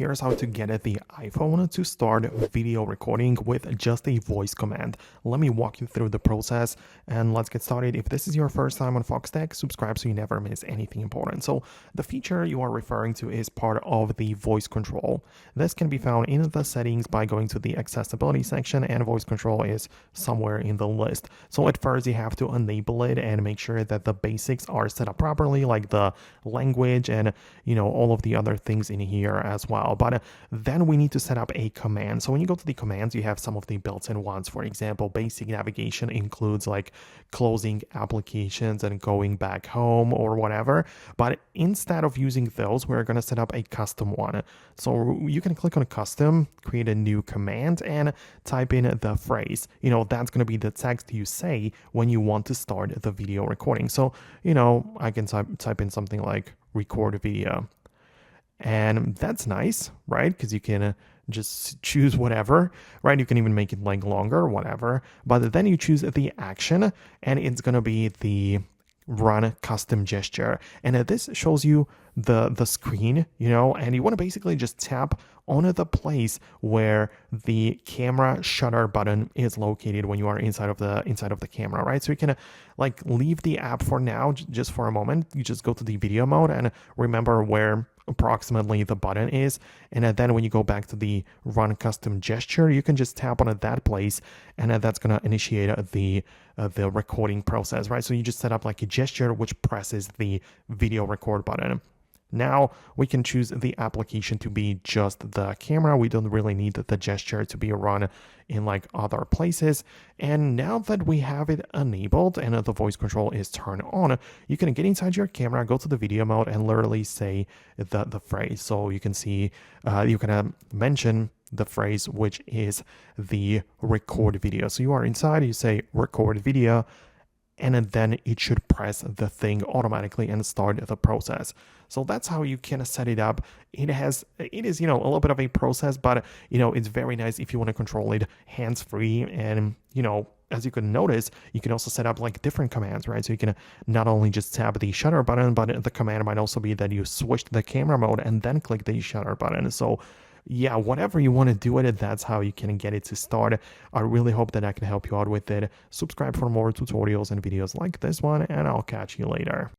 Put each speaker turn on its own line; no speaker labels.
here's how to get the iPhone to start video recording with just a voice command. Let me walk you through the process and let's get started. If this is your first time on Foxtecc, subscribe so you never miss anything important. So the feature you are referring to is part of the voice control. This can be found in the settings by going to the accessibility section, and voice control is somewhere in the list. So at first you have to enable it and make sure that the basics are set up properly, like the language and all of the other things in here as well. But then we need to set up a command. So when you go to the commands, you have some of the built-in ones. For example, basic navigation includes like closing applications and going back home or whatever. But instead of using those, we're going to set up a custom one. So you can click on custom, create a new command, and type in the phrase. That's going to be the text you say when you want to start the video recording. So I can type in something like record video. And that's nice, right? Because you can just choose whatever, right? You can even make it like longer or whatever. But then you choose the action, and it's going to be the run custom gesture. And this shows you the screen, and you want to basically just tap on the place where the camera shutter button is located when you are inside of the camera, right? So you can like leave the app for now, just for a moment. You just go to the video mode and remember where approximately the button is, and then when you go back to the run custom gesture, you can just tap on that place, and that's going to initiate the recording process, right? So you just set up like a gesture which presses the video record button. Now we can choose the application to be just the camera. We don't really need the gesture to be run in like other places. And now that we have it enabled and the voice control is turned on, you can get inside your camera, go to the video mode, and literally say the phrase. So you can see, you can mention the phrase, which is the record video. So you are inside, you say record video, and then it should press the thing automatically and start the process. So that's how you can set it up. It is a little bit of a process, but it's very nice if you want to control it hands-free. And as you can notice, you can also set up like different commands, right? So you can not only just tap the shutter button, but the command might also be that you switch the camera mode and then click the shutter button. So yeah, whatever you want to do with it, that's how you can get it to start. I really hope that I can help you out with it. Subscribe for more tutorials and videos like this one, and I'll catch you later.